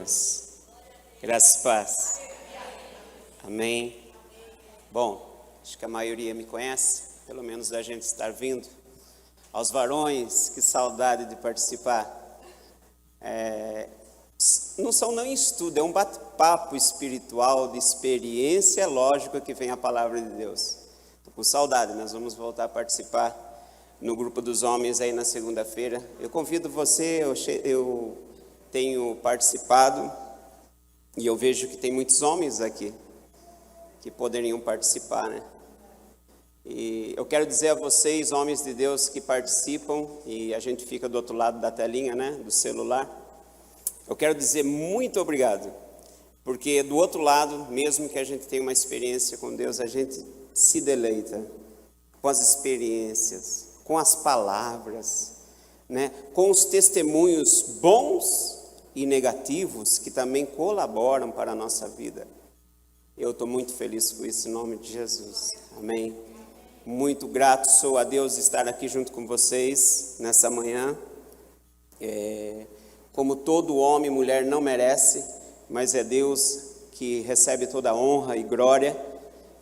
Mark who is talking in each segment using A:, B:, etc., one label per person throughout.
A: Deus. Graças e paz. Amém. Bom, acho que a maioria me conhece, pelo menos da gente estar vindo. Aos varões, que saudade de participar. Não são não estudo, é um bate-papo espiritual, de experiência lógica que vem a palavra de Deus. Estou com saudade, nós vamos voltar a participar no grupo dos homens aí na segunda-feira. Eu convido você, eu tenho participado e eu vejo que tem muitos homens aqui que poderiam participar, né? E eu quero dizer a vocês, homens de Deus que participam, e a gente fica do outro lado da telinha, né, do celular, eu quero dizer muito obrigado, porque do outro lado, mesmo que a gente tenha uma experiência com Deus, a gente se deleita com as experiências, com as palavras, né, com os testemunhos bons e negativos que também colaboram para a nossa vida. Eu estou muito feliz com isso, em nome de Jesus. Amém. Muito grato sou a Deus de estar aqui junto com vocês nessa manhã. Como todo homem e mulher não merece, mas é Deus que recebe toda a honra e glória.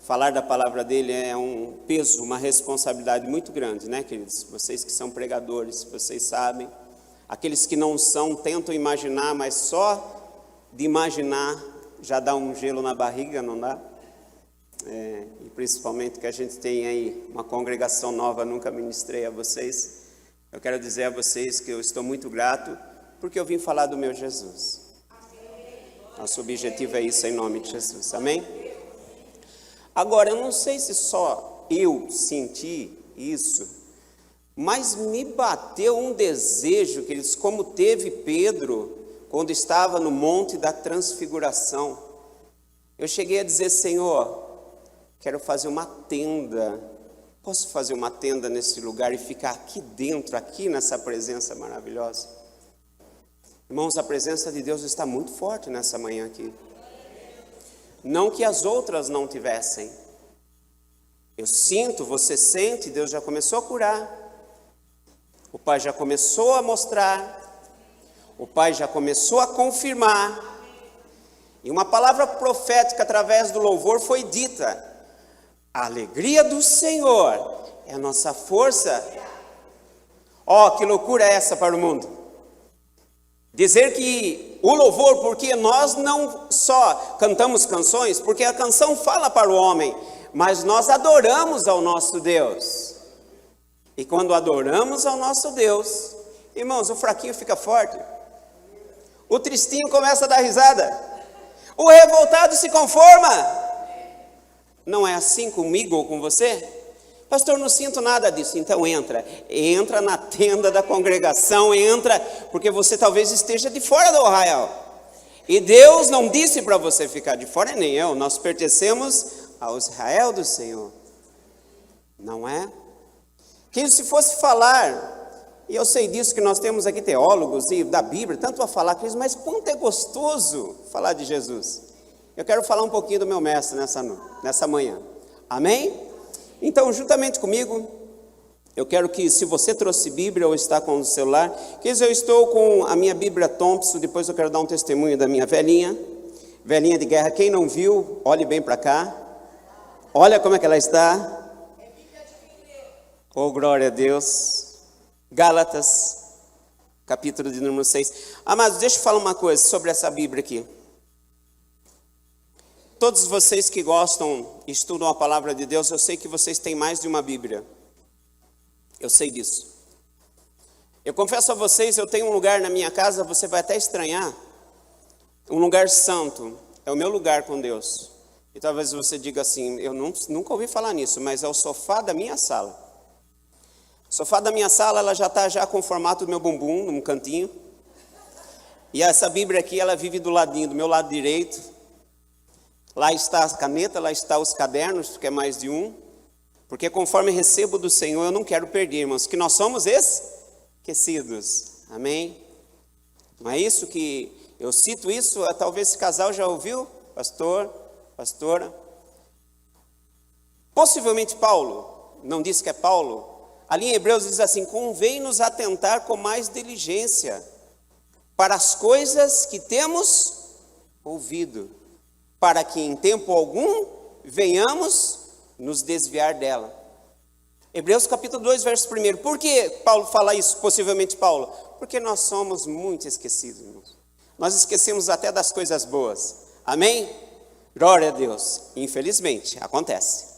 A: Falar da palavra dele é um peso, uma responsabilidade muito grande, né, queridos? Vocês que são pregadores, vocês sabem. Aqueles que não são, tentam imaginar, mas só de imaginar já dá um gelo na barriga, não dá? E principalmente que a gente tem aí uma congregação nova, nunca ministrei a vocês. Eu quero dizer a vocês que eu estou muito grato, porque eu vim falar do meu Jesus. Nosso objetivo é isso, em nome de Jesus, amém? Agora, eu não sei se só eu senti isso, mas me bateu um desejo, queridos, como teve Pedro, quando estava no Monte da Transfiguração. Eu cheguei a dizer, Senhor, quero fazer uma tenda. Posso fazer uma tenda nesse lugar e ficar aqui dentro, aqui nessa presença maravilhosa? Irmãos, a presença de Deus está muito forte nessa manhã aqui. Não que as outras não tivessem. Eu sinto, você sente, Deus já começou a curar. O Pai já começou a mostrar. O Pai já começou a confirmar. E uma palavra profética através do louvor foi dita. A alegria do Senhor é a nossa força. Que loucura é essa para o mundo? Dizer que o louvor, porque nós não só cantamos canções, porque a canção fala para o homem, mas nós adoramos ao nosso Deus. E quando adoramos ao nosso Deus, irmãos, o fraquinho fica forte. O tristinho começa a dar risada. O revoltado se conforma. Não é assim comigo ou com você? Pastor, não sinto nada disso. Então entra na tenda da congregação, entra, porque você talvez esteja de fora do arraial. E Deus não disse para você ficar de fora, nem eu. Nós pertencemos ao Israel do Senhor. Não é? Que se fosse falar, e eu sei disso, que nós temos aqui teólogos e da Bíblia, tanto a falar, mas quanto é gostoso falar de Jesus. Eu quero falar um pouquinho do meu mestre nessa manhã. Amém? Então, juntamente comigo, eu quero que, se você trouxe Bíblia ou está com o celular, que eu estou com a minha Bíblia Thompson, depois eu quero dar um testemunho da minha velhinha de guerra. Quem não viu, olhe bem para cá. Olha como é que ela está. Oh, glória a Deus. Gálatas, capítulo de número 6. Amados, deixa eu falar uma coisa sobre essa Bíblia aqui. Todos vocês que gostam, estudam a palavra de Deus, eu sei que vocês têm mais de uma Bíblia. Eu sei disso. Eu confesso a vocês, eu tenho um lugar na minha casa, você vai até estranhar. Um lugar santo, é o meu lugar com Deus. E talvez você diga assim, eu nunca ouvi falar nisso, mas é o sofá da minha sala. O sofá da minha sala, ela já está já com o formato do meu bumbum, num cantinho. E essa Bíblia aqui, ela vive do ladinho, do meu lado direito. Lá está a caneta, lá está os cadernos, porque é mais de um. Porque conforme recebo do Senhor, eu não quero perder, irmãos, que nós somos esquecidos. Amém? Não é isso que eu cito isso, talvez esse casal já ouviu, pastora. Possivelmente Paulo, não disse que é Paulo. Ali em Hebreus diz assim, convém-nos atentar com mais diligência para as coisas que temos ouvido, para que em tempo algum venhamos nos desviar dela. Hebreus capítulo 2, verso 1. Por que Paulo fala isso? Possivelmente Paulo. Porque nós somos muito esquecidos, irmãos. Nós esquecemos até das coisas boas. Amém? Glória a Deus. Infelizmente, acontece.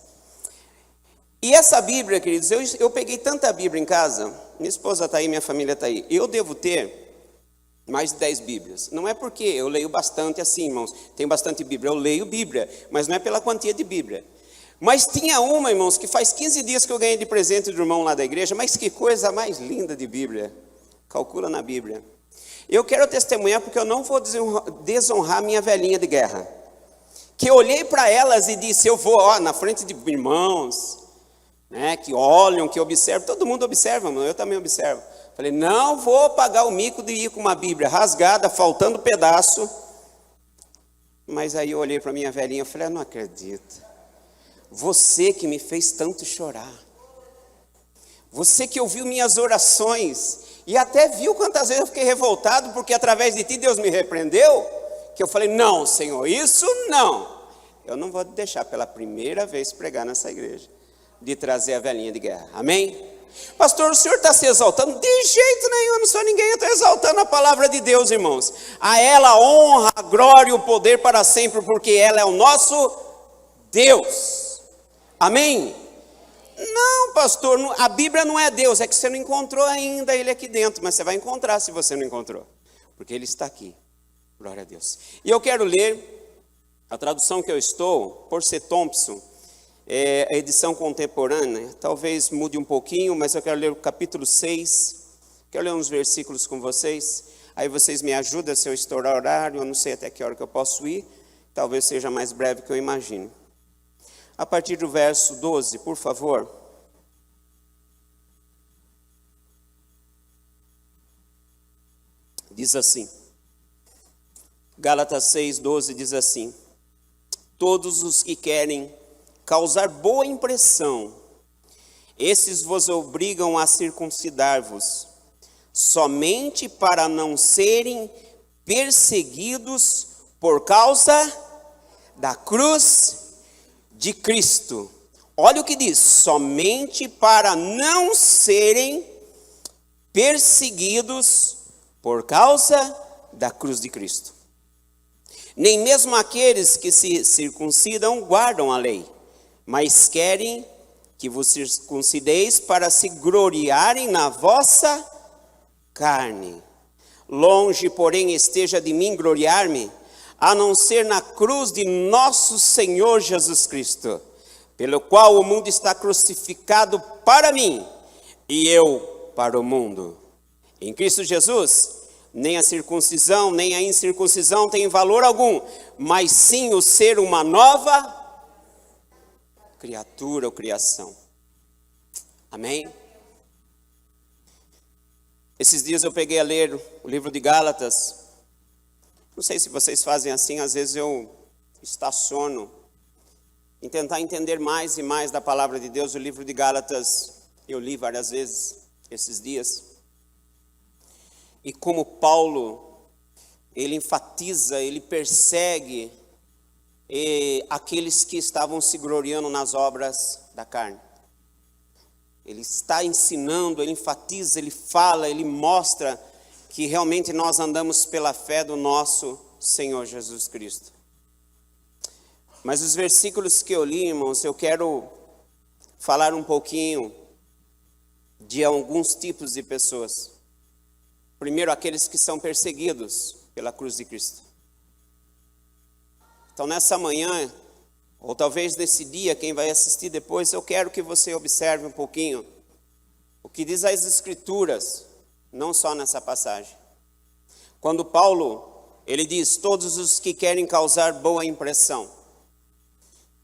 A: E essa Bíblia, queridos, eu peguei tanta Bíblia em casa. Minha esposa está aí, minha família está aí. Eu devo ter mais de 10 Bíblias. Não é porque eu leio bastante assim, irmãos. Tem bastante Bíblia. Eu leio Bíblia, mas não é pela quantia de Bíblia. Mas tinha uma, irmãos, que faz 15 dias que eu ganhei de presente do irmão lá da igreja. Mas que coisa mais linda de Bíblia. Calcula na Bíblia. Eu quero testemunhar porque eu não vou desonrar minha velhinha de guerra. Que eu olhei para elas e disse, eu vou na frente de irmãos, né, que olham, que observam. Todo mundo observa, mano, eu também observo. Falei, não vou pagar o mico de ir com uma Bíblia rasgada, faltando pedaço. Mas aí eu olhei para minha velhinha e falei, eu não acredito. Você que me fez tanto chorar. Você que ouviu minhas orações. E até viu quantas vezes eu fiquei revoltado, porque através de ti Deus me repreendeu. Que eu falei, não, Senhor, isso não. Eu não vou deixar pela primeira vez pregar nessa igreja. De trazer a velhinha de guerra. Amém? Pastor, o senhor está se exaltando? De jeito nenhum, eu não sou ninguém, eu estou exaltando a palavra de Deus, irmãos. A ela a honra, a glória e o poder para sempre, porque ela é o nosso Deus. Amém? Não, pastor, a Bíblia não é Deus, é que você não encontrou ainda ele aqui dentro, mas você vai encontrar se você não encontrou, porque ele está aqui. Glória a Deus. E eu quero ler a tradução que eu estou, por ser Thompson, a edição contemporânea, talvez mude um pouquinho, mas eu quero ler o capítulo 6, quero ler uns versículos com vocês, aí vocês me ajudam se eu estourar o horário, eu não sei até que hora que eu posso ir, talvez seja mais breve que eu imagino. A partir do verso 12, por favor. Diz assim, Gálatas 6, 12 diz assim, todos os que querem causar boa impressão, esses vos obrigam a circuncidar-vos, somente para não serem perseguidos por causa da cruz de Cristo. Olha o que diz, somente para não serem perseguidos por causa da cruz de Cristo. Nem mesmo aqueles que se circuncidam guardam a lei, mas querem que vos circuncideis para se gloriarem na vossa carne. Longe, porém, esteja de mim gloriar-me, a não ser na cruz de nosso Senhor Jesus Cristo, pelo qual o mundo está crucificado para mim, e eu para o mundo. Em Cristo Jesus, nem a circuncisão, nem a incircuncisão tem valor algum, mas sim o ser uma nova criatura ou criação. Amém? Esses dias eu peguei a ler o livro de Gálatas. Não sei se vocês fazem assim, às vezes eu estaciono em tentar entender mais e mais da palavra de Deus. O livro de Gálatas eu li várias vezes esses dias. E como Paulo, ele enfatiza, ele persegue aqueles que estavam se gloriando nas obras da carne. Ele está ensinando, ele enfatiza, ele fala, ele mostra que realmente nós andamos pela fé do nosso Senhor Jesus Cristo. Mas os versículos que eu li, irmãos, eu quero falar um pouquinho de alguns tipos de pessoas. Primeiro, aqueles que são perseguidos pela cruz de Cristo. Então, nessa manhã, ou talvez nesse dia, quem vai assistir depois, eu quero que você observe um pouquinho o que diz as Escrituras, não só nessa passagem. Quando Paulo, ele diz, todos os que querem causar boa impressão.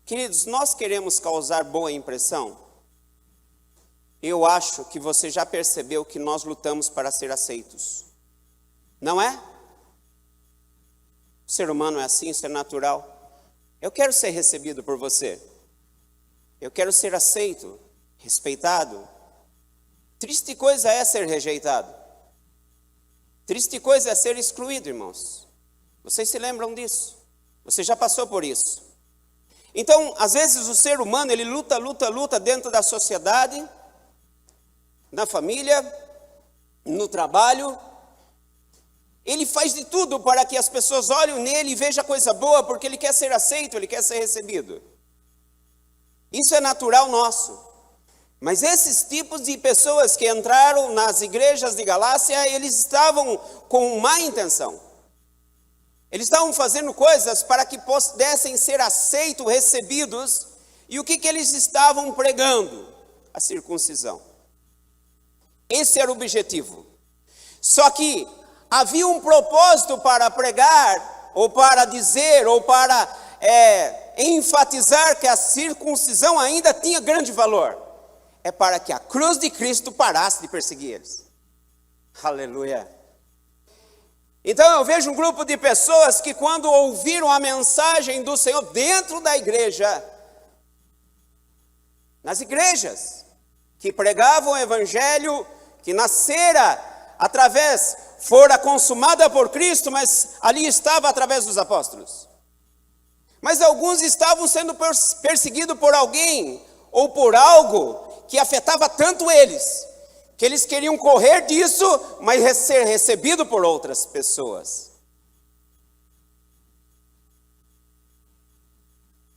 A: Queridos, nós queremos causar boa impressão? Eu acho que você já percebeu que nós lutamos para ser aceitos. Não é? O ser humano é assim, isso é natural. Eu quero ser recebido por você. Eu quero ser aceito, respeitado. Triste coisa é ser rejeitado. Triste coisa é ser excluído, irmãos. Vocês se lembram disso? Você já passou por isso. Então, às vezes o ser humano, ele luta dentro da sociedade, na família, no trabalho. Ele faz de tudo para que as pessoas olhem nele e vejam coisa boa, porque ele quer ser aceito, ele quer ser recebido. Isso é natural nosso. Mas esses tipos de pessoas que entraram nas igrejas de Galácia, eles estavam com má intenção. Eles estavam fazendo coisas para que pudessem ser aceitos, recebidos. E o que eles estavam pregando? A circuncisão. Esse era o objetivo. Só que havia um propósito para pregar, ou para dizer, ou para enfatizar que a circuncisão ainda tinha grande valor. É para que a cruz de Cristo parasse de perseguir eles. Aleluia. Então eu vejo um grupo de pessoas que quando ouviram a mensagem do Senhor dentro da igreja, nas igrejas, que pregavam o evangelho, que nascera através, fora consumada por Cristo, mas ali estava através dos apóstolos. Mas alguns estavam sendo perseguidos por alguém, ou por algo, que afetava tanto eles, que eles queriam correr disso, mas ser recebido por outras pessoas.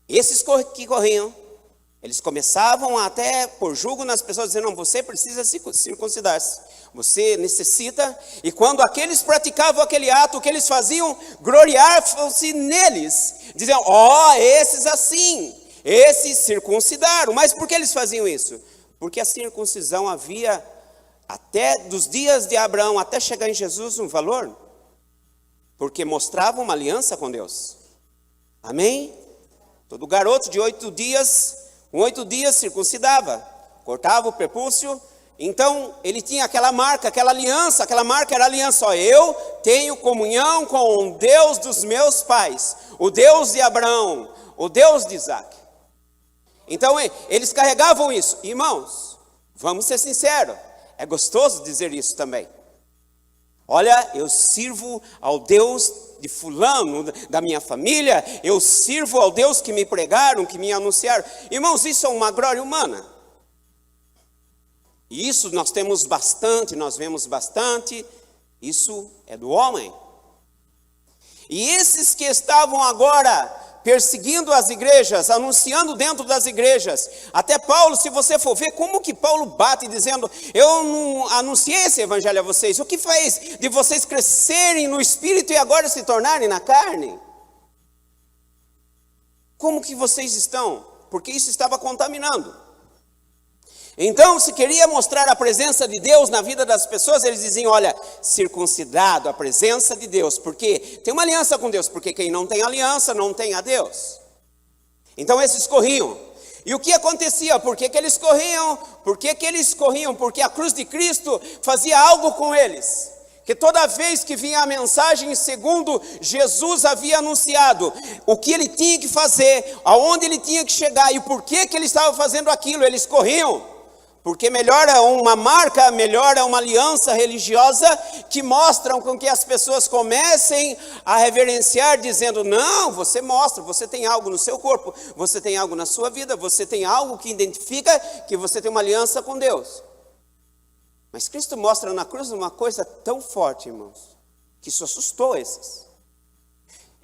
A: Esses que corriam, eles começavam até por julgo nas pessoas, dizendo, não, você precisa circuncidar-se, você necessita, e quando aqueles praticavam aquele ato, o que eles faziam? Gloriavam-se neles, diziam, esses assim, esses circuncidaram. Mas por que eles faziam isso? Porque a circuncisão havia, até dos dias de Abraão, até chegar em Jesus, um valor, porque mostrava uma aliança com Deus. Amém? Todo garoto de 8 dias, com 8 dias circuncidava, cortava o prepúcio, então ele tinha aquela marca, aquela aliança, aquela marca era a aliança, eu tenho comunhão com o Deus dos meus pais, o Deus de Abraão, o Deus de Isaac. Então eles carregavam isso. Irmãos, vamos ser sinceros, é gostoso dizer isso também. Olha, eu sirvo ao Deus de fulano, da minha família, eu sirvo ao Deus que me pregaram, que me anunciaram. Irmãos, isso é uma glória humana. E isso nós temos bastante, nós vemos bastante, isso é do homem. E esses que estavam agora perseguindo as igrejas, anunciando dentro das igrejas, até Paulo, se você for ver, como que Paulo bate dizendo, eu não anunciei esse evangelho a vocês, o que faz de vocês crescerem no espírito e agora se tornarem na carne? Como que vocês estão? Porque isso estava contaminando. Então, se queria mostrar a presença de Deus na vida das pessoas, eles diziam, olha, circuncidado, a presença de Deus, porque tem uma aliança com Deus, porque quem não tem aliança não tem a Deus. Então esses corriam. E o que acontecia? Por que eles corriam? Por que eles corriam? Porque a cruz de Cristo fazia algo com eles. Que toda vez que vinha a mensagem segundo Jesus havia anunciado, o que ele tinha que fazer, aonde ele tinha que chegar e por que ele estava fazendo aquilo, eles corriam. Porque melhor é uma marca, melhor é uma aliança religiosa que mostram com que as pessoas comecem a reverenciar, dizendo, não, você mostra, você tem algo no seu corpo, você tem algo na sua vida, você tem algo que identifica que você tem uma aliança com Deus. Mas Cristo mostra na cruz uma coisa tão forte, irmãos, que isso assustou esses.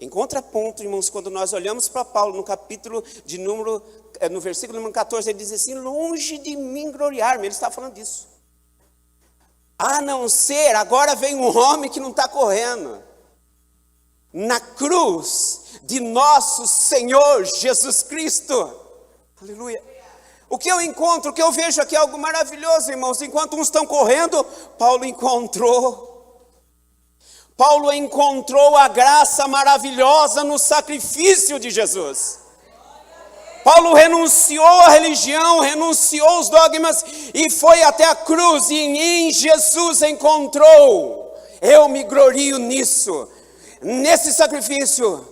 A: Em contraponto, irmãos, quando nós olhamos para Paulo no capítulo de no versículo número 14, ele diz assim, longe de mim gloriar-me, ele está falando disso. A não ser, agora vem um homem que não está correndo. Na cruz de nosso Senhor Jesus Cristo. Aleluia. O que eu encontro, o que eu vejo aqui é algo maravilhoso, irmãos. Enquanto uns estão correndo, Paulo encontrou a graça maravilhosa no sacrifício de Jesus. Paulo renunciou à religião, renunciou os dogmas e foi até a cruz e em Jesus encontrou. Eu me glorio nisso, nesse sacrifício,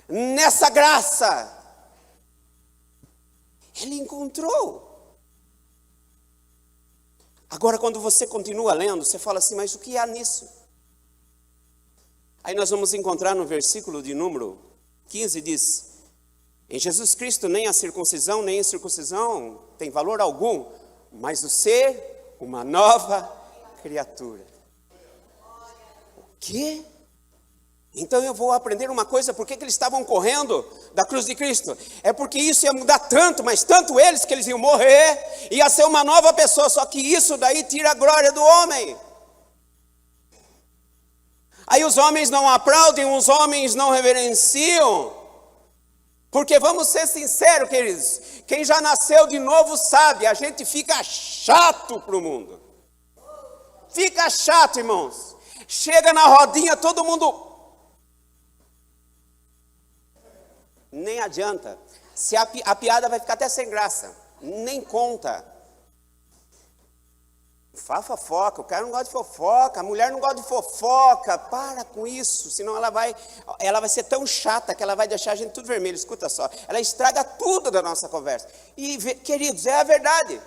A: nessa graça. Ele encontrou. Agora quando você continua lendo, você fala assim, mas o que há nisso? Aí nós vamos encontrar no versículo de número 15, diz: em Jesus Cristo nem a circuncisão nem a incircuncisão tem valor algum, mas o ser uma nova criatura. O quê? Então eu vou aprender uma coisa, por que eles estavam correndo da cruz de Cristo? É porque isso ia mudar tanto, mas tanto eles, que eles iam morrer, ia ser uma nova pessoa, só que isso daí tira a glória do homem. Aí os homens não aplaudem, os homens não reverenciam, porque vamos ser sinceros, queridos, quem já nasceu de novo sabe, a gente fica chato para o mundo. Fica chato, irmãos. Chega na rodinha, todo mundo... Nem adianta. Se a piada vai ficar até sem graça. Nem conta. Faz fofoca, o cara não gosta de fofoca, a mulher não gosta de fofoca. Para com isso, senão ela vai ser tão chata que ela vai deixar a gente tudo vermelho. Escuta só, ela estraga tudo da nossa conversa. E, queridos, é a verdade.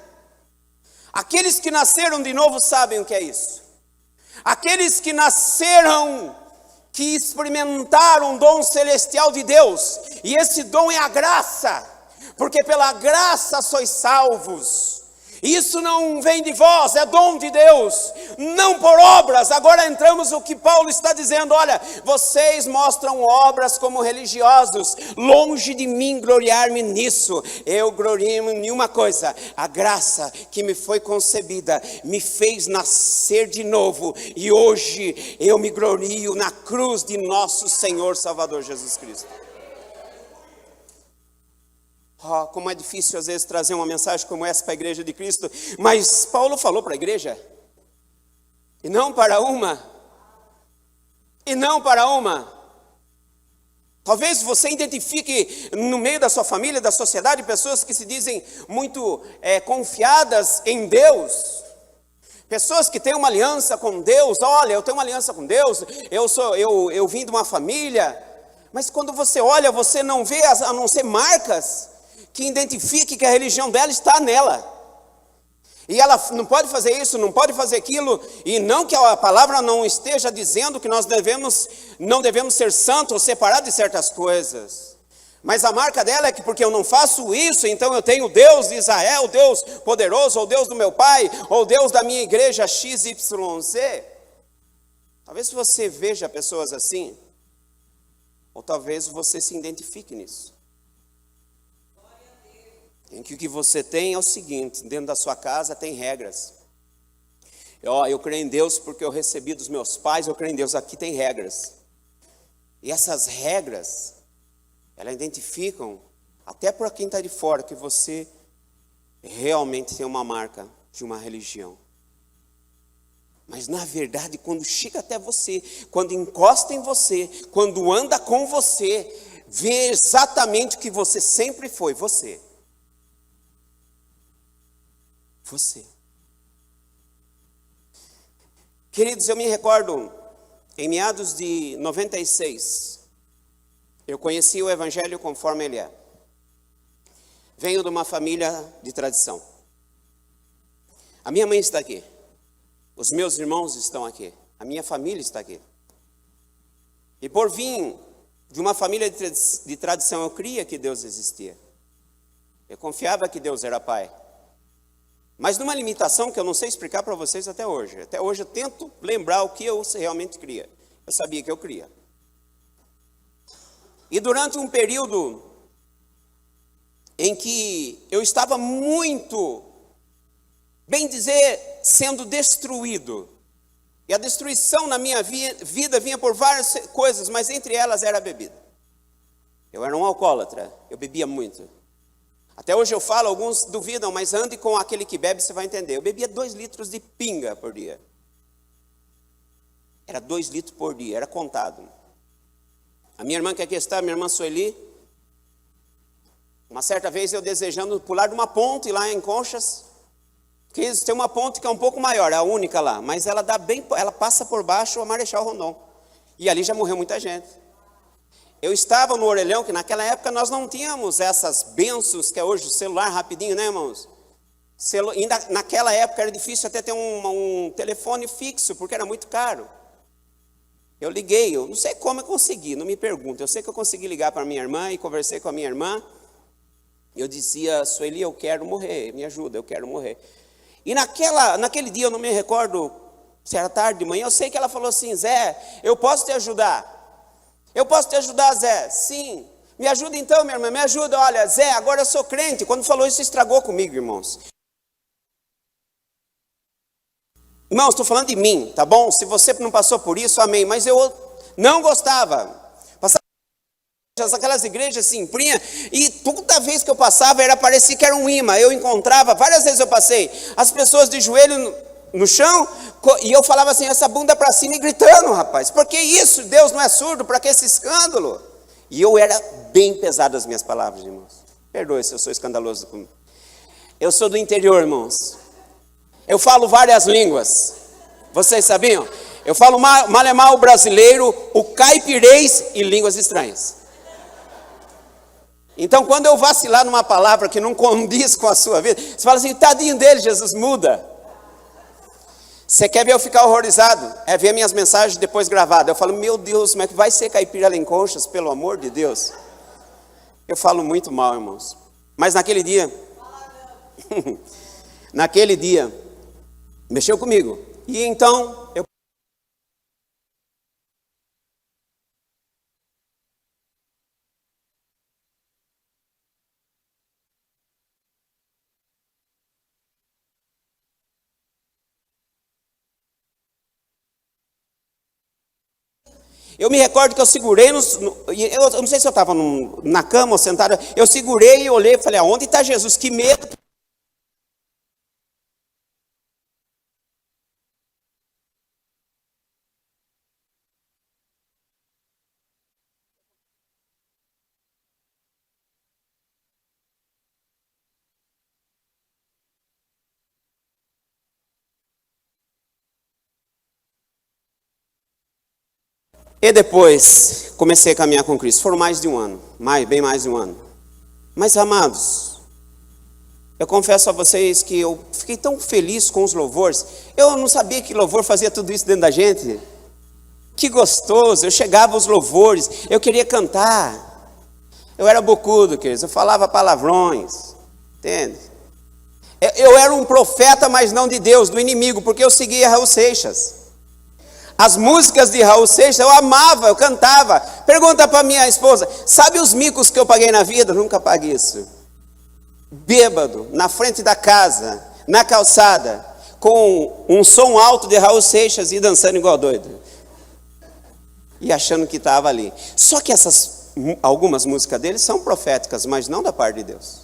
A: Aqueles que nasceram de novo sabem o que é isso. Aqueles que nasceram, que experimentaram o dom celestial de Deus, e esse dom é a graça, porque pela graça sois salvos. Isso não vem de vós, é dom de Deus, não por obras. Agora entramos no que Paulo está dizendo: olha, vocês mostram obras como religiosos, longe de mim gloriar-me nisso. Eu glorio em uma coisa: a graça que me foi concebida me fez nascer de novo, e hoje eu me glorio na cruz de nosso Senhor Salvador Jesus Cristo. Oh, como é difícil às vezes trazer uma mensagem como essa para a igreja de Cristo, mas Paulo falou para a igreja, e não para uma, Talvez você identifique no meio da sua família, da sociedade, pessoas que se dizem muito confiadas em Deus, pessoas que têm uma aliança com Deus. Olha, eu tenho uma aliança com Deus, eu vim de uma família, mas quando você olha, você não vê a não ser marcas que identifique que a religião dela está nela. E ela não pode fazer isso, não pode fazer aquilo, e não que a palavra não esteja dizendo que nós não devemos ser santos ou separados de certas coisas. Mas a marca dela é que porque eu não faço isso, então eu tenho o Deus de Israel, o Deus poderoso, ou o Deus do meu pai, ou o Deus da minha igreja XYZ. Talvez você veja pessoas assim, ou talvez você se identifique nisso. Em que o que você tem é o seguinte: dentro da sua casa tem regras. Eu creio em Deus porque eu recebi dos meus pais, eu creio em Deus, aqui tem regras. E essas regras, elas identificam, até para quem está de fora, que você realmente tem uma marca de uma religião. Mas na verdade, quando chega até você, quando encosta em você, quando anda com você, vê exatamente o que você sempre foi, você. Queridos, eu me recordo, em meados de 96, eu conheci o Evangelho conforme ele é. Venho de uma família de tradição. A minha mãe está aqui, os meus irmãos estão aqui, a minha família está aqui. E por vir de uma família de tradição, eu cria que Deus existia. Eu confiava que Deus era Pai. Mas numa limitação que eu não sei explicar para vocês até hoje. Até hoje eu tento lembrar o que eu realmente cria. Eu sabia que eu cria. E durante um período em que eu estava muito, bem dizer, sendo destruído. E a destruição na minha vida vinha por várias coisas, mas entre elas era a bebida. Eu era um alcoólatra, eu bebia muito. Até hoje eu falo, alguns duvidam, mas ande com aquele que bebe, você vai entender. Eu bebia 2 litros de pinga por dia. Era 2 litros por dia, era contado. A minha irmã que aqui está, minha irmã Sueli, uma certa vez eu desejando pular de uma ponte lá em Conchas, que tem uma ponte que é um pouco maior, é a única lá, mas ela passa por baixo a Marechal Rondon. E ali já morreu muita gente. Eu estava no orelhão, que naquela época nós não tínhamos essas bênçãos que é hoje o celular rapidinho, né, irmãos? Ainda naquela época era difícil até ter um telefone fixo, porque era muito caro. Eu liguei, eu não sei como eu consegui, não me pergunte. Eu sei que eu consegui ligar para minha irmã e conversei com a minha irmã. Eu dizia: Sueli, eu quero morrer, me ajuda, eu quero morrer. E naquele dia, eu não me recordo se era tarde de manhã, eu sei que ela falou assim: Zé, eu posso te ajudar? Eu posso te ajudar, Zé? Sim. Me ajuda então, minha irmã, me ajuda. Olha, Zé, agora eu sou crente. Quando falou isso, estragou comigo, irmãos. Irmãos, estou falando de mim, tá bom? Se você não passou por isso, amém. Mas eu não gostava. Passava aquelas igrejas assim, e toda vez que eu passava, parecia que era um imã. Eu encontrava, várias vezes eu passei, as pessoas de joelho no chão, e eu falava assim, essa bunda para cima e gritando, rapaz. Por que isso? Deus não é surdo, para que esse escândalo? E eu era bem pesado as minhas palavras, irmãos. Perdoe se eu sou escandaloso comigo. Eu sou do interior, irmãos. Eu falo várias línguas. Vocês sabiam? Eu falo malemar brasileiro, o caipirês e línguas estranhas. Então, quando eu vacilar numa palavra que não condiz com a sua vida, você fala assim, tadinho dele, Jesus, muda. Você quer ver eu ficar horrorizado? É ver minhas mensagens depois gravadas. Eu falo, meu Deus, como é que vai ser caipira lá em Conchas, pelo amor de Deus? Eu falo muito mal, irmãos. Mas naquele dia, mexeu comigo. E então, eu me recordo que eu segurei, eu não sei se eu estava na cama ou sentado, eu segurei e olhei e falei, aonde está Jesus? Que medo. E depois comecei a caminhar com Cristo. Foram mais de um ano, bem mais de um ano. Mas, amados, eu confesso a vocês que eu fiquei tão feliz com os louvores. Eu não sabia que louvor fazia tudo isso dentro da gente. Que gostoso, eu chegava aos louvores, eu queria cantar. Eu era bocudo, queridos, eu falava palavrões, entende? Eu era um profeta, mas não de Deus, do inimigo, porque eu seguia Raul Seixas. As músicas de Raul Seixas eu amava, eu cantava. Pergunta para minha esposa, sabe os micos que eu paguei na vida? Nunca paguei isso. Bêbado, na frente da casa, na calçada, com um som alto de Raul Seixas e dançando igual doido. E achando que estava ali. Só que algumas músicas dele são proféticas, mas não da parte de Deus.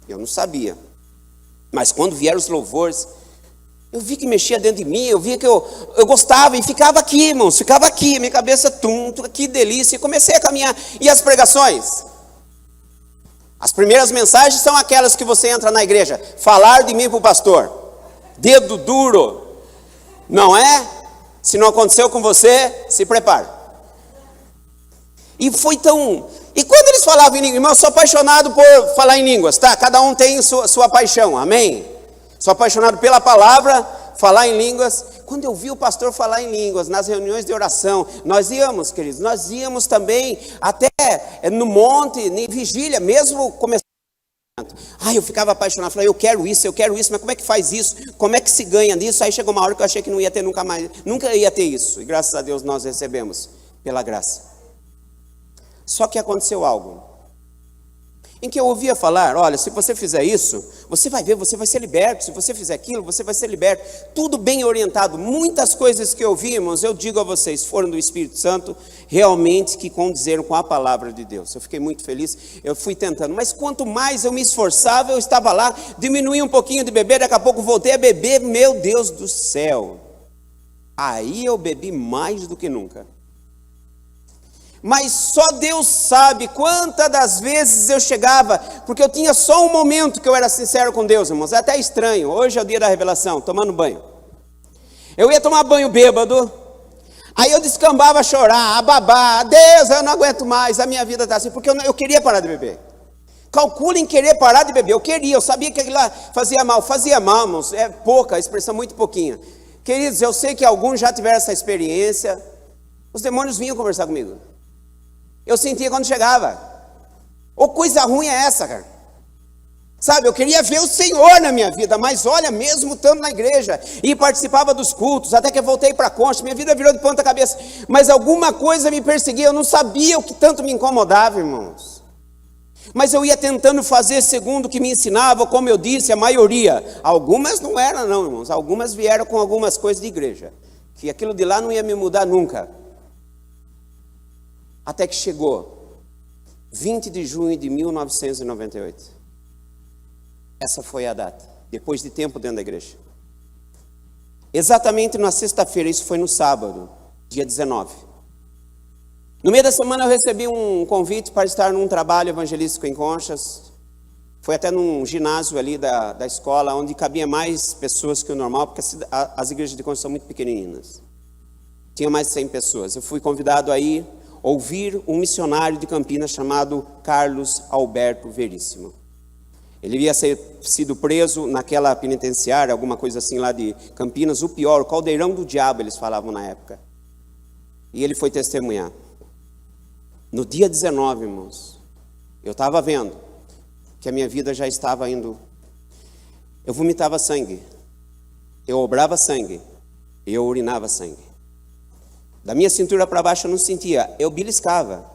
A: Eu não sabia. Mas quando vieram os louvores, eu vi que mexia dentro de mim, eu via que eu gostava e ficava aqui, irmãos, ficava aqui, minha cabeça, que delícia, e comecei a caminhar. E as pregações? As primeiras mensagens são aquelas que você entra na igreja, falar de mim para o pastor, dedo duro, não é? Se não aconteceu com você, se prepare. E foi tão... E quando eles falavam em língua, irmão, eu sou apaixonado por falar em línguas, tá? Cada um tem sua paixão, amém? Sou apaixonado pela palavra, falar em línguas. Quando eu vi o pastor falar em línguas, nas reuniões de oração, nós íamos, queridos, nós íamos também até no monte, em vigília, mesmo começando. Eu ficava apaixonado, falei, eu quero isso, mas como é que faz isso? Como é que se ganha disso? Aí chegou uma hora que eu achei que não ia ter nunca mais, nunca ia ter isso. E graças a Deus nós recebemos, pela graça. Só que aconteceu algo. Em que eu ouvia falar, olha, se você fizer isso, você vai ver, você vai ser liberto. Se você fizer aquilo, você vai ser liberto. Tudo bem orientado. Muitas coisas que ouvimos, eu digo a vocês, foram do Espírito Santo, realmente que condizeram com a palavra de Deus. Eu fiquei muito feliz, eu fui tentando. Mas quanto mais eu me esforçava, eu estava lá, diminuí um pouquinho de beber, daqui a pouco voltei a beber, meu Deus do céu. Aí eu bebi mais do que nunca. Mas só Deus sabe quantas das vezes eu chegava, porque eu tinha só um momento que eu era sincero com Deus, irmãos, é até estranho, hoje é o dia da revelação, tomando banho. Eu ia tomar banho bêbado, aí eu descambava a chorar, a babar, Deus, eu não aguento mais, a minha vida está assim, porque eu queria parar de beber. Calculem querer parar de beber, eu sabia que aquilo lá fazia mal, irmãos, é pouca, a expressão muito pouquinha. Queridos, eu sei que alguns já tiveram essa experiência. Os demônios vinham conversar comigo. Eu sentia quando chegava. Ô, coisa ruim é essa, cara? Sabe, eu queria ver o Senhor na minha vida, mas olha, mesmo estando na igreja, e participava dos cultos, até que eu voltei para a Concha, minha vida virou de ponta cabeça, mas alguma coisa me perseguia, eu não sabia o que tanto me incomodava, irmãos. Mas eu ia tentando fazer segundo o que me ensinava, como eu disse, a maioria. Algumas não eram não, irmãos, algumas vieram com algumas coisas de igreja, que aquilo de lá não ia me mudar nunca. Até que chegou 20 de junho de 1998. Essa foi a data, depois de tempo dentro da igreja. Exatamente na sexta-feira, isso foi no sábado, dia 19. No meio da semana eu recebi um convite para estar num trabalho evangelístico em Conchas. Foi até num ginásio ali da escola, onde cabia mais pessoas que o normal, porque as igrejas de Conchas são muito pequeninas. Tinha mais de 100 pessoas. Eu fui convidado a ir ouvir um missionário de Campinas chamado Carlos Alberto Veríssimo. Ele havia sido preso naquela penitenciária, alguma coisa assim lá de Campinas, o pior, o caldeirão do diabo, eles falavam na época. E ele foi testemunhar. No dia 19, irmãos, eu estava vendo que a minha vida já estava indo. Eu vomitava sangue, eu obrava sangue, eu urinava sangue. Da minha cintura para baixo eu não sentia, eu beliscava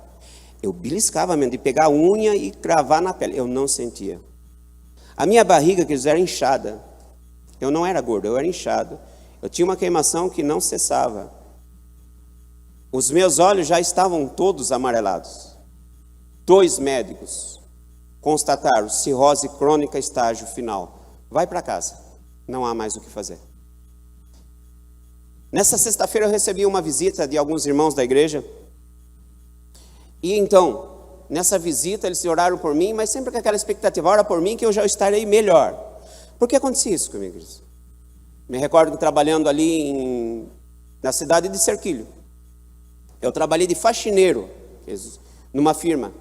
A: mesmo, de pegar a unha e cravar na pele, eu não sentia. A minha barriga, que era inchada, eu não era gordo, eu era inchado, eu tinha uma queimação que não cessava. Os meus olhos já estavam todos amarelados. 2 médicos constataram cirrose crônica estágio final. Vai para casa, não há mais o que fazer. Nessa sexta-feira eu recebi uma visita de alguns irmãos da igreja. E então, nessa visita eles oraram por mim, mas sempre com aquela expectativa, ora por mim que eu já estarei melhor. Por que acontecia isso comigo? Me recordo trabalhando ali na cidade de Cerquilho. Eu trabalhei de faxineiro numa firma.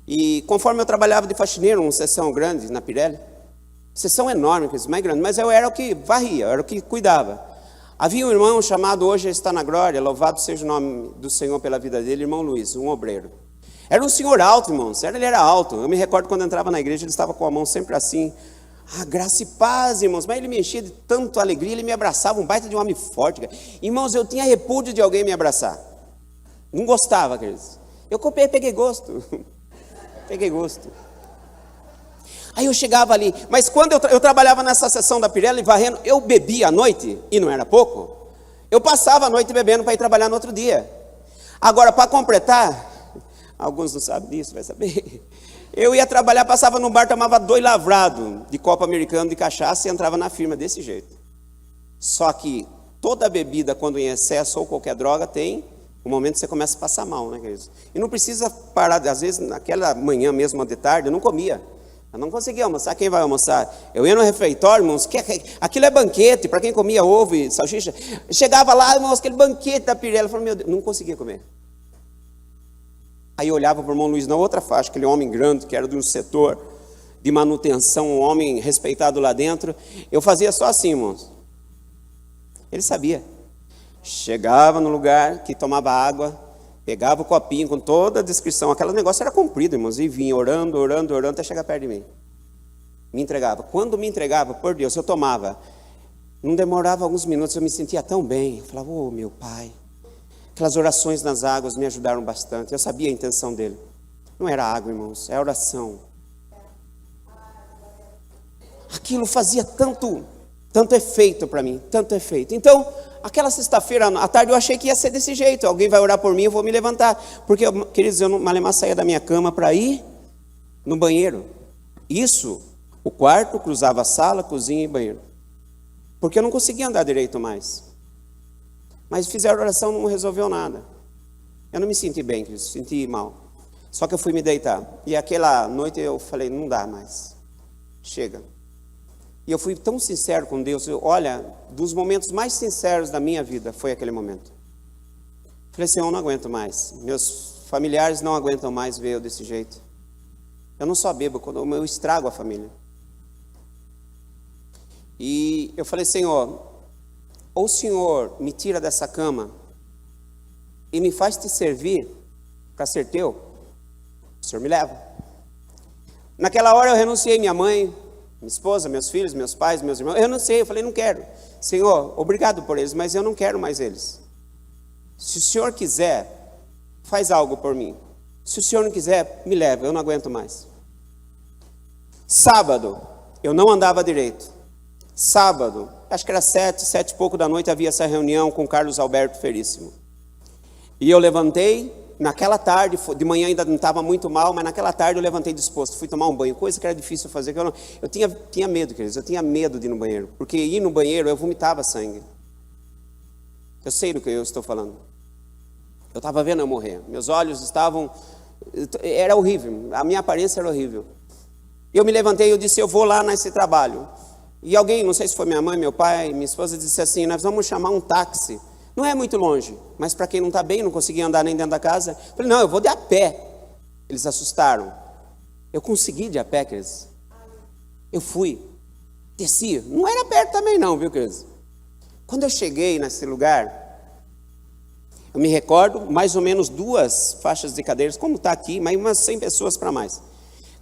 A: E conforme eu trabalhava de faxineiro, uma seção grande na Pirelli, seção enorme, mais grande, mas eu era o que varria, eu era o que cuidava. Havia um irmão chamado, hoje está na glória, louvado seja o nome do Senhor pela vida dele, irmão Luiz, um obreiro. Era um senhor alto, irmãos, ele era alto. Eu me recordo quando eu entrava na igreja, ele estava com a mão sempre assim. Graça e paz, irmãos, mas ele me enchia de tanta alegria, ele me abraçava, um baita de um homem forte. Cara. Irmãos, eu tinha repúdio de alguém me abraçar. Não gostava, queridos. Eu peguei gosto. Peguei gosto. Aí eu chegava ali, mas quando eu trabalhava nessa seção da Pirelli, varrendo, eu bebia à noite, e não era pouco. Eu passava a noite bebendo para ir trabalhar no outro dia. Agora, para completar, alguns não sabem disso, vai saber. Eu ia trabalhar, passava no bar, tomava 2 lavrados de copo americano de cachaça e entrava na firma desse jeito. Só que toda bebida, quando em excesso ou qualquer droga, tem um momento que você começa a passar mal, né, queridos? E não precisa parar, às vezes, naquela manhã mesmo, de tarde, eu não comia. Eu não conseguia almoçar. Quem vai almoçar? Eu ia no refeitório, irmãos, aquilo é banquete, para quem comia ovo e salsicha. Chegava lá, irmãos, aquele banquete da Pirelli, eu falei, meu Deus, não conseguia comer. Aí eu olhava para o irmão Luiz na outra faixa, aquele homem grande, que era de um setor de manutenção, um homem respeitado lá dentro. Eu fazia só assim, irmãos. Ele sabia. Chegava no lugar que tomava água, pegava o copinho com toda a descrição. Aquele negócio era comprido, irmãos, e vinha orando, até chegar perto de mim. Me entregava. Quando me entregava, por Deus, eu tomava. Não demorava alguns minutos, eu me sentia tão bem. Eu falava, ô meu Pai. Aquelas orações nas águas me ajudaram bastante. Eu sabia a intenção dele. Não era água, irmãos, é oração. Aquilo fazia tanto efeito para mim, tanto efeito. Então, aquela sexta-feira à tarde eu achei que ia ser desse jeito. Alguém vai orar por mim, eu vou me levantar. Porque, queridos, eu malemar saía da minha cama para ir no banheiro. Isso, o quarto cruzava a sala, cozinha e banheiro. Porque eu não conseguia andar direito mais. Mas fizeram oração, não resolveu nada. Eu não me senti bem, queridos, senti mal. Só que eu fui me deitar. E aquela noite eu falei, não dá mais. Chega. E eu fui tão sincero com Deus. Olha, dos momentos mais sinceros da minha vida foi aquele momento. Falei, Senhor, eu não aguento mais. Meus familiares não aguentam mais ver eu desse jeito. Eu não só bebo, eu estrago a família. E eu falei, Senhor, ou o Senhor me tira dessa cama, e me faz te servir para ser teu, o Senhor me leva. Naquela hora eu renunciei minha mãe, minha esposa, meus filhos, meus pais, meus irmãos. Eu renunciei, eu falei, não quero. Senhor, obrigado por eles, mas eu não quero mais eles. Se o Senhor quiser, faz algo por mim. Se o Senhor não quiser, me leva, eu não aguento mais. Sábado, eu não andava direito. Sábado, acho que era 7 e pouco da noite, havia essa reunião com Carlos Alberto Feríssimo. E eu levantei, naquela tarde, de manhã ainda não estava muito mal, mas naquela tarde eu levantei disposto, fui tomar um banho, coisa que era difícil fazer, que eu tinha medo, queridos, eu tinha medo de ir no banheiro, porque ir no banheiro eu vomitava sangue. Eu sei do que eu estou falando. Eu estava vendo eu morrer, meus olhos estavam, era horrível, a minha aparência era horrível. Eu me levantei e eu disse, eu vou lá nesse trabalho. E alguém, não sei se foi minha mãe, meu pai, minha esposa, disse assim, nós vamos chamar um táxi. Não é muito longe, mas para quem não está bem, não conseguia andar nem dentro da casa. Eu falei, não, eu vou de a pé. Eles assustaram. Eu consegui de a pé, queridos. Eu fui, desci. Não era perto também não, viu, queridos? Quando eu cheguei nesse lugar, eu me recordo, mais ou menos 2 faixas de cadeiras, como está aqui, mas umas 100 pessoas para mais.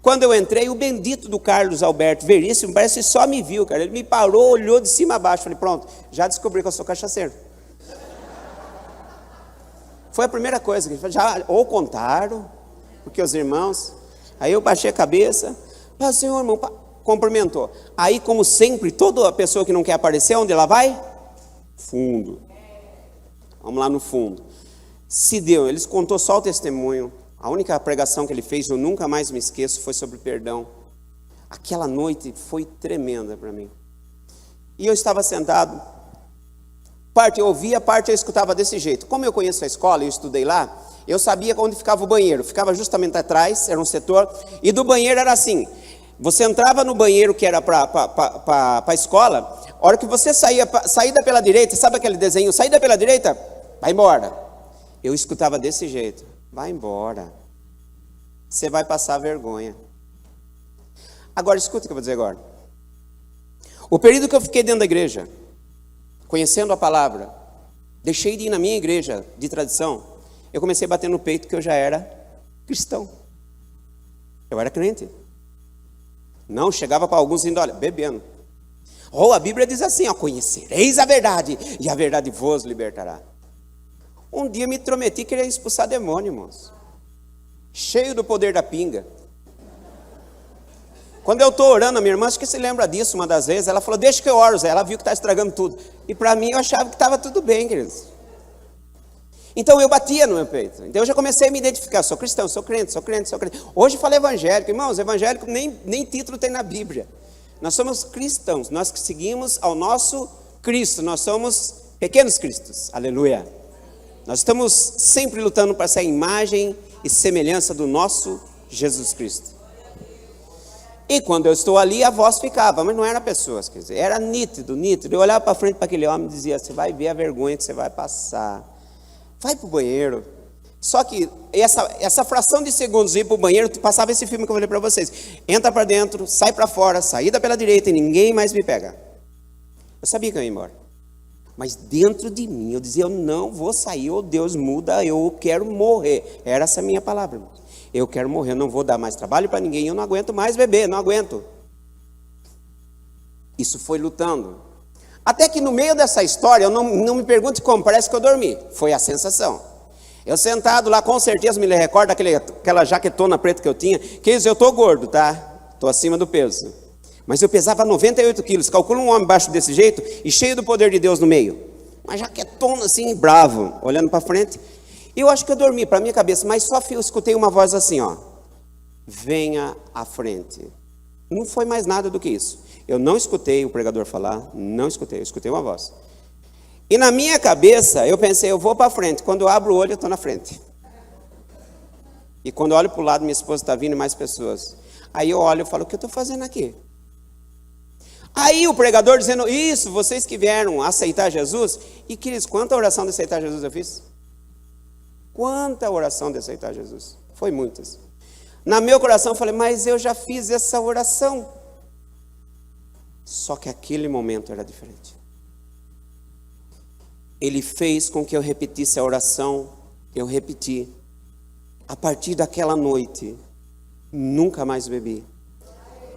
A: Quando eu entrei, o bendito do Carlos Alberto Veríssimo, parece que só me viu, cara. Ele me parou, olhou de cima a baixo. Falei, pronto, já descobri que eu sou cachaceiro. Foi a primeira coisa que ele falou, já ou contaram, porque os irmãos. Aí eu baixei a cabeça, ah, senhor, irmão, cumprimentou. Aí, como sempre, toda pessoa que não quer aparecer, onde ela vai? Fundo. Vamos lá no fundo. Se deu, eles contou só o testemunho. A única pregação que ele fez, eu nunca mais me esqueço, foi sobre perdão. Aquela noite foi tremenda para mim. E eu estava sentado, parte eu ouvia, parte eu escutava desse jeito. Como eu conheço a escola, eu estudei lá, eu sabia onde ficava o banheiro. Ficava justamente atrás, era um setor, e do banheiro era assim. Você entrava no banheiro que era para a escola, a hora que você saída pela direita, sabe aquele desenho, saída pela direita, vai embora. Eu escutava desse jeito. Vai embora, você vai passar vergonha. Agora, escuta o que eu vou dizer agora. O período que eu fiquei dentro da igreja, conhecendo a palavra, deixei de ir na minha igreja de tradição, eu comecei a bater no peito que eu já era cristão. Eu era crente. Não, chegava para alguns dizendo, olha, bebendo. Ou a Bíblia diz assim, ó, conhecereis a verdade, e a verdade vos libertará. Um dia me intrometi, queria expulsar demônio, irmãos. Cheio do poder da pinga. Quando eu estou orando, a minha irmã, acho que se lembra disso uma das vezes, ela falou, deixa que eu oro, Zé. Ela viu que está estragando tudo. E para mim, eu achava que estava tudo bem, queridos. Então eu batia no meu peito. Então eu já comecei a me identificar, sou cristão, sou crente, sou crente, sou crente. Hoje eu falo evangélico. Irmãos, evangélico nem título tem na Bíblia. Nós somos cristãos, nós seguimos ao nosso Cristo, nós somos pequenos cristos. Aleluia. Nós estamos sempre lutando para ser a imagem e semelhança do nosso Jesus Cristo. E quando eu estou ali, a voz ficava, mas não era pessoas, quer dizer, era nítido. Eu olhava para frente para aquele homem e dizia, você vai ver a vergonha que você vai passar. Vai para o banheiro. Só que essa fração de segundos de ir para o banheiro, passava esse filme que eu falei para vocês. Entra para dentro, sai para fora, saída pela direita e ninguém mais me pega. Eu sabia que eu ia embora. Mas dentro de mim, eu dizia, eu não vou sair, oh Deus, muda, eu quero morrer. Era essa a minha palavra, irmão. Eu quero morrer, eu não vou dar mais trabalho para ninguém, eu não aguento mais beber, não aguento. Isso foi lutando. Até que no meio dessa história, não me pergunte como, parece que eu dormi. Foi a sensação. Eu sentado lá, com certeza me recordo aquela jaquetona preta que eu tinha. Que isso, eu estou gordo, tá? Estou acima do peso. Mas eu pesava 98 quilos, calcula um homem baixo desse jeito e cheio do poder de Deus no meio. Uma jaquetona assim, bravo, olhando para frente. E eu acho que eu dormi para minha cabeça, mas só eu escutei uma voz assim, ó. Venha à frente. Não foi mais nada do que isso. Eu não escutei o pregador falar, não escutei, eu escutei uma voz. E na minha cabeça, eu pensei, eu vou para frente. Quando eu abro o olho, eu estou na frente. E quando eu olho para o lado, minha esposa está vindo e mais pessoas. Aí eu olho e falo, o que eu estou fazendo aqui? Aí o pregador dizendo, isso, vocês que vieram aceitar Jesus. E queridos, quanta oração de aceitar Jesus eu fiz? Quanta oração de aceitar Jesus? Foi muitas. No meu coração eu falei, mas eu já fiz essa oração. Só que aquele momento era diferente. Ele fez com que eu repetisse a oração Eu repeti. A partir daquela noite, nunca mais bebi.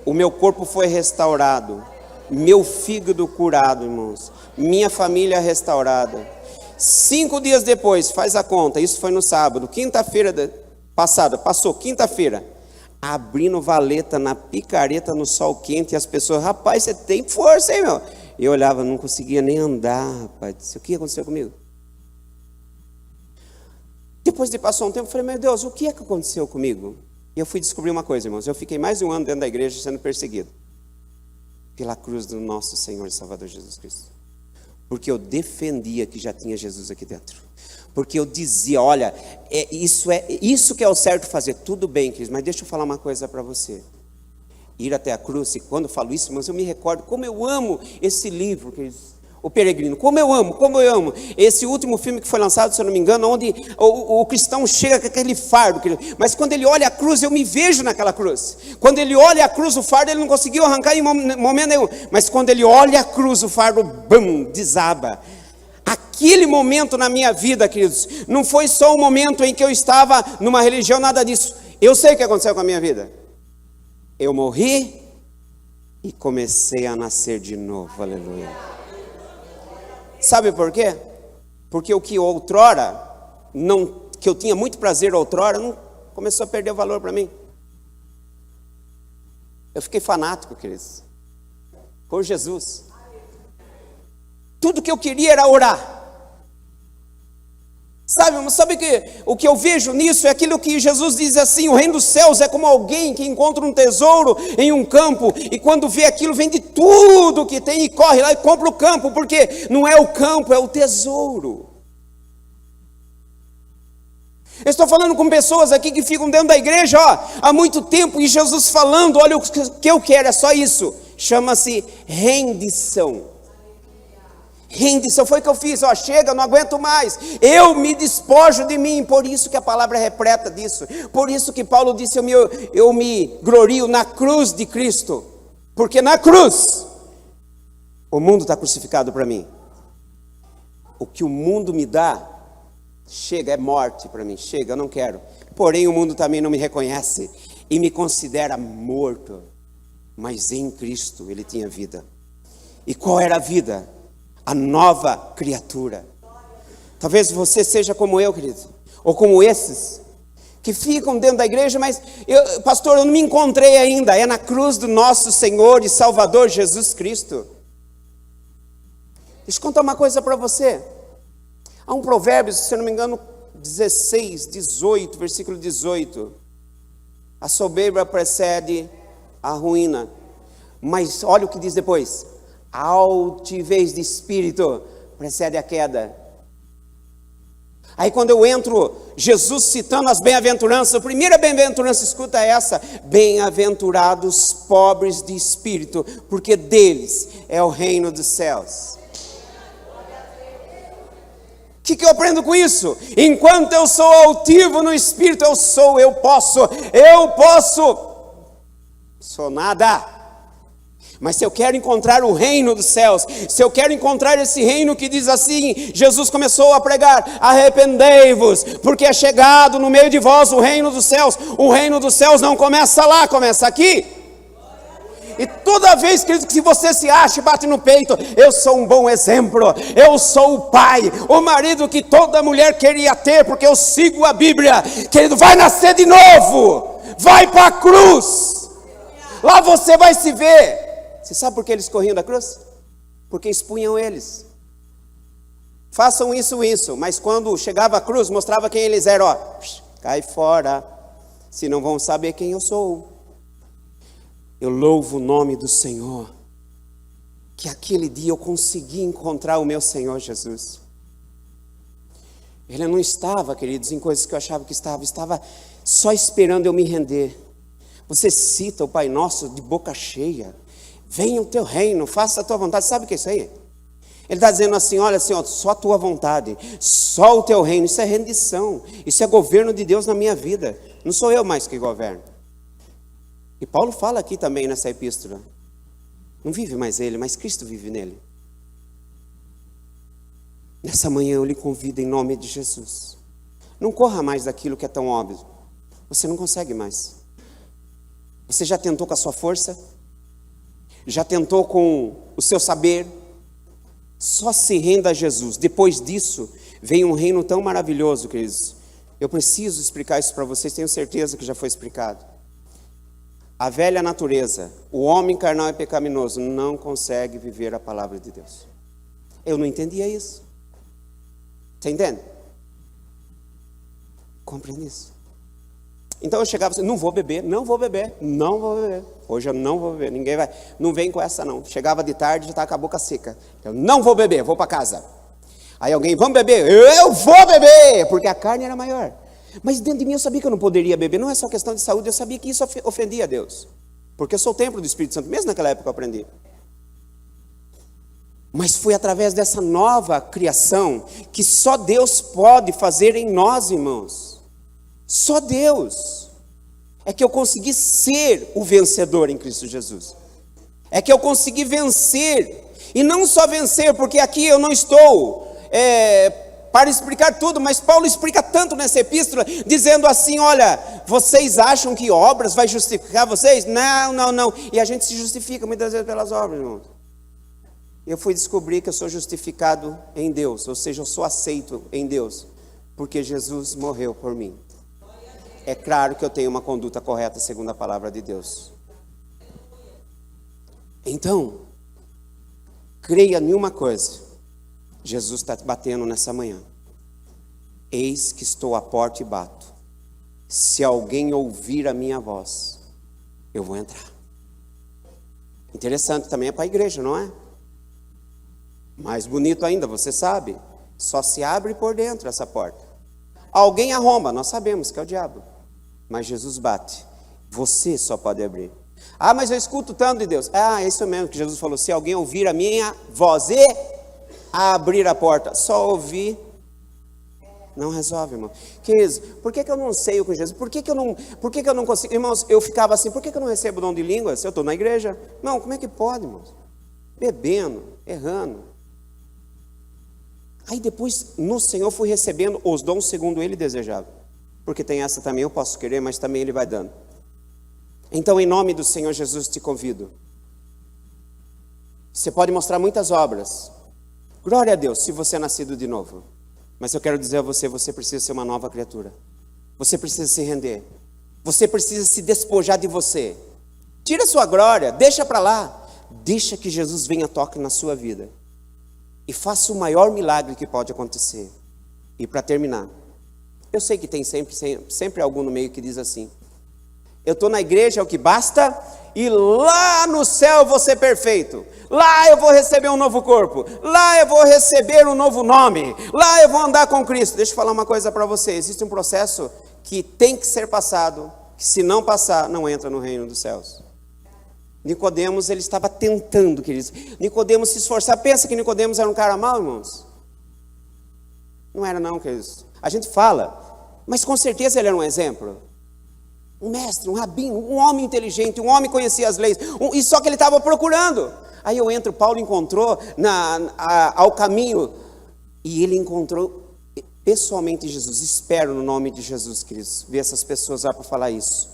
A: O meu corpo foi restaurado. Meu fígado curado, irmãos. Minha família restaurada. 5 dias depois, faz a conta, isso foi no sábado, quinta-feira passada, passou quinta-feira, abrindo valeta na picareta no sol quente, e as pessoas, rapaz, você tem força, hein, meu? Eu olhava, não conseguia nem andar, rapaz. O que aconteceu comigo? Depois de passar um tempo, eu falei, meu Deus, o que é que aconteceu comigo? E eu fui descobrir uma coisa, irmãos, eu fiquei mais de um ano dentro da igreja sendo perseguido pela cruz do nosso Senhor e Salvador Jesus Cristo. Porque eu defendia que já tinha Jesus aqui dentro. Porque eu dizia, olha, isso que é o certo fazer. Tudo bem, queridos, mas deixa eu falar uma coisa para você. Ir até a cruz, e quando eu falo isso, irmãos, eu me recordo como eu amo esse livro, queridos, O Peregrino. Como eu amo. Esse último filme que foi lançado, se eu não me engano, onde o cristão chega com aquele fardo, querido. Mas quando ele olha a cruz, eu me vejo naquela cruz. Quando ele olha a cruz, o fardo, ele não conseguiu arrancar em momento nenhum. Mas quando ele olha a cruz, o fardo, bum, desaba. Aquele momento na minha vida, queridos, não foi só um momento em que eu estava numa religião, nada disso. Eu sei o que aconteceu com a minha vida. Eu morri e comecei a nascer de novo, aleluia. Sabe por quê? Porque o que outrora, que eu tinha muito prazer outrora, não começou a perder o valor para mim. Eu fiquei fanático, queridos, por Jesus. Tudo que eu queria era orar. Sabe que o que eu vejo nisso é aquilo que Jesus diz assim: o reino dos céus é como alguém que encontra um tesouro em um campo, e quando vê aquilo, vende tudo que tem e corre lá e compra o campo, porque não é o campo, é o tesouro. Eu estou falando com pessoas aqui que ficam dentro da igreja há muito tempo, e Jesus falando, olha o que eu quero, é só isso, chama-se rendição. Rendição, foi o que eu fiz, chega, não aguento mais, eu me despojo de mim. Por isso que a palavra é repleta disso, por isso que Paulo disse, eu me glorio na cruz de Cristo, porque na cruz, o mundo está crucificado para mim, o que o mundo me dá, chega, é morte para mim, chega, eu não quero, porém o mundo também não me reconhece, e me considera morto, mas em Cristo ele tinha vida. E qual era a vida? A nova criatura. Talvez você seja como eu, querido, ou como esses, que ficam dentro da igreja, mas, pastor, eu não me encontrei ainda. É na cruz do nosso Senhor e Salvador Jesus Cristo. Deixa eu contar uma coisa para você. Há um provérbio, se eu não me engano, 16, 18, versículo 18. A soberba precede a ruína. Mas olha o que diz depois. A altivez de espírito precede a queda. Aí quando eu entro, Jesus citando as bem-aventuranças, a primeira bem-aventurança, escuta essa: bem-aventurados pobres de espírito, porque deles é o reino dos céus. O que eu aprendo com isso? Enquanto eu sou altivo no espírito, eu posso, sou nada. Mas se eu quero encontrar o reino dos céus, se eu quero encontrar esse reino que diz assim, Jesus começou a pregar: arrependei-vos, porque é chegado no meio de vós o reino dos céus. O reino dos céus não começa lá, começa aqui. E toda vez que você se acha e bate no peito: eu sou um bom exemplo, eu sou o pai, o marido que toda mulher queria ter, porque eu sigo a Bíblia, querido, vai nascer de novo, vai para a cruz, lá você vai se ver. Você sabe por que eles corriam da cruz? Porque expunham eles. Façam isso, mas quando chegava a cruz, mostrava quem eles eram. Cai fora, se não vão saber quem eu sou. Eu louvo o nome do Senhor, que aquele dia eu consegui encontrar o meu Senhor Jesus. Ele não estava, queridos, em coisas que eu achava que estava só esperando eu me render. Você cita o Pai Nosso de boca cheia: venha o teu reino, faça a tua vontade. Sabe o que é isso aí? Ele está dizendo assim: olha, Senhor, só a tua vontade, só o teu reino. Isso é rendição, isso é governo de Deus na minha vida. Não sou eu mais que governo. E Paulo fala aqui também nessa epístola: não vive mais ele, mas Cristo vive nele. Nessa manhã eu lhe convido em nome de Jesus. Não corra mais daquilo que é tão óbvio. Você não consegue mais. Você já tentou com a sua força? Já tentou com o seu saber? Só se renda a Jesus. Depois disso, vem um reino tão maravilhoso, queridos. Eu preciso explicar isso para vocês, tenho certeza que já foi explicado. A velha natureza, o homem carnal e pecaminoso, não consegue viver a palavra de Deus. Eu não entendia isso. Você entende? Compreende isso? Então eu chegava assim, não vou beber. Hoje eu não vou beber, ninguém vai, não vem com essa não. Chegava de tarde, já estava com a boca seca. Eu não vou beber, vou para casa. Aí alguém, vamos beber? Eu vou beber, porque a carne era maior. Mas dentro de mim eu sabia que eu não poderia beber, não é só questão de saúde, eu sabia que isso ofendia a Deus. Porque eu sou o templo do Espírito Santo, mesmo naquela época eu aprendi. Mas foi através dessa nova criação que só Deus pode fazer em nós, irmãos. Só Deus. É que eu consegui ser o vencedor em Cristo Jesus. É que eu consegui vencer. E não só vencer, porque aqui eu não estou para explicar tudo, mas Paulo explica tanto nessa epístola, dizendo assim, olha, vocês acham que obras vai justificar vocês? Não. E a gente se justifica muitas vezes pelas obras, irmãos. Eu fui descobrir que eu sou justificado em Deus, ou seja, eu sou aceito em Deus, porque Jesus morreu por mim. É claro que eu tenho uma conduta correta segundo a palavra de Deus. Então, creia em uma coisa, Jesus está batendo nessa manhã. Eis que estou à porta e bato. Se alguém ouvir a minha voz, eu vou entrar. Interessante, também é para a igreja, não é? Mais bonito ainda, você sabe, só se abre por dentro essa porta. Alguém arromba, nós sabemos que é o diabo, mas Jesus bate. Você só pode abrir. Ah, mas eu escuto tanto de Deus. Ah, é isso mesmo que Jesus falou, se alguém ouvir a minha voz e abrir a porta, só ouvir não resolve, irmão. Queridos, por que eu não ceio com Jesus? Por que eu não consigo? Irmãos, eu ficava assim, por que eu não recebo o dom de línguas? Eu estou na igreja. Não, como é que pode, irmãos? Bebendo, errando. Aí depois, no Senhor, fui recebendo os dons segundo Ele desejava. Porque tem essa também, eu posso querer, mas também Ele vai dando. Então, em nome do Senhor Jesus, te convido. Você pode mostrar muitas obras. Glória a Deus, se você é nascido de novo. Mas eu quero dizer a você, você precisa ser uma nova criatura. Você precisa se render. Você precisa se despojar de você. Tira a sua glória, deixa para lá. Deixa que Jesus venha toque na sua vida. E faça o maior milagre que pode acontecer. E para terminar, eu sei que tem sempre algum no meio que diz assim, eu estou na igreja, é o que basta, e lá no céu eu vou ser perfeito. Lá eu vou receber um novo corpo. Lá eu vou receber um novo nome. Lá eu vou andar com Cristo. Deixa eu falar uma coisa para você. Existe um processo que tem que ser passado, que se não passar, não entra no reino dos céus. Nicodemos, ele estava tentando, queridos. Nicodemos se esforçar. Pensa que Nicodemos era um cara mau, irmãos? Não era não, queridos. A gente fala, mas com certeza ele era um exemplo. Um mestre, um rabino, um homem inteligente, um homem que conhecia as leis. E só que ele estava procurando. Aí eu entro, Paulo encontrou ao caminho. E ele encontrou pessoalmente Jesus. Espero no nome de Jesus, queridos, ver essas pessoas lá para falar isso.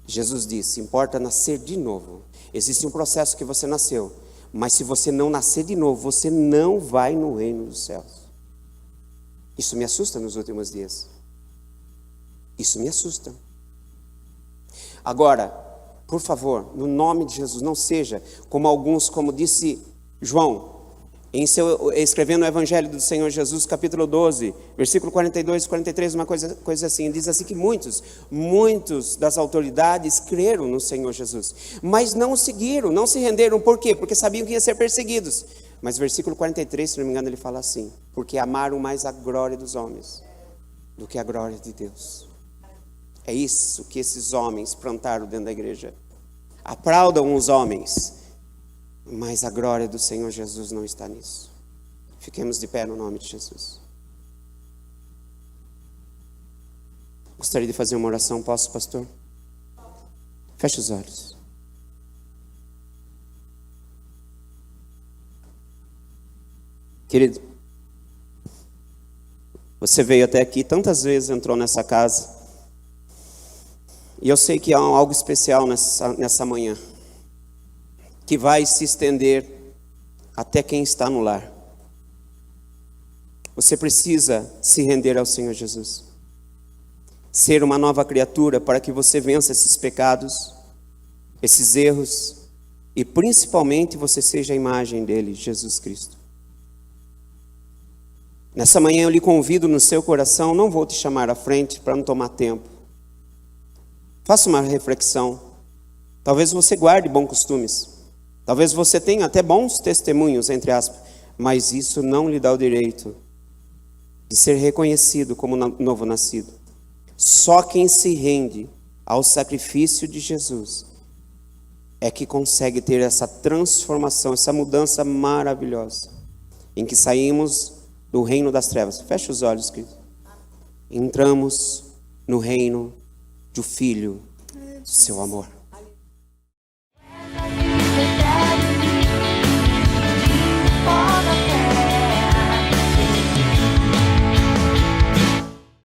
A: Jesus disse, importa nascer de novo. Existe um processo que você nasceu, mas se você não nascer de novo, você não vai no reino dos céus. Isso me assusta nos últimos dias. Isso me assusta. Agora, por favor, no nome de Jesus, não seja como alguns, como disse João, escrevendo o Evangelho do Senhor Jesus, capítulo 12, versículo 42 e 43, uma coisa assim, diz assim que muitos das autoridades creram no Senhor Jesus, mas não o seguiram, não se renderam, por quê? Porque sabiam que iam ser perseguidos, mas versículo 43, se não me engano, ele fala assim, porque amaram mais a glória dos homens do que a glória de Deus. É isso que esses homens plantaram dentro da igreja, aplaudam os homens, mas a glória do Senhor Jesus não está nisso. Fiquemos de pé no nome de Jesus. Gostaria de fazer uma oração, posso, pastor? Feche os olhos. Querido, Você veio até aqui, tantas vezes entrou nessa casa. E eu sei que há algo especial nessa manhã, que vai se estender até quem está no lar. Você precisa se render ao Senhor Jesus. Ser uma nova criatura para que você vença esses pecados, esses erros, e principalmente você seja a imagem dele, Jesus Cristo. Nessa manhã eu lhe convido no seu coração, não vou te chamar à frente para não tomar tempo. Faça uma reflexão. Talvez você guarde bons costumes. Talvez você tenha até bons testemunhos, entre aspas. Mas isso não lhe dá o direito de ser reconhecido como novo nascido. Só quem se rende ao sacrifício de Jesus é que consegue ter essa transformação, essa mudança maravilhosa, em que saímos do reino das trevas. Feche os olhos, querido. Entramos no reino do Filho do seu amor.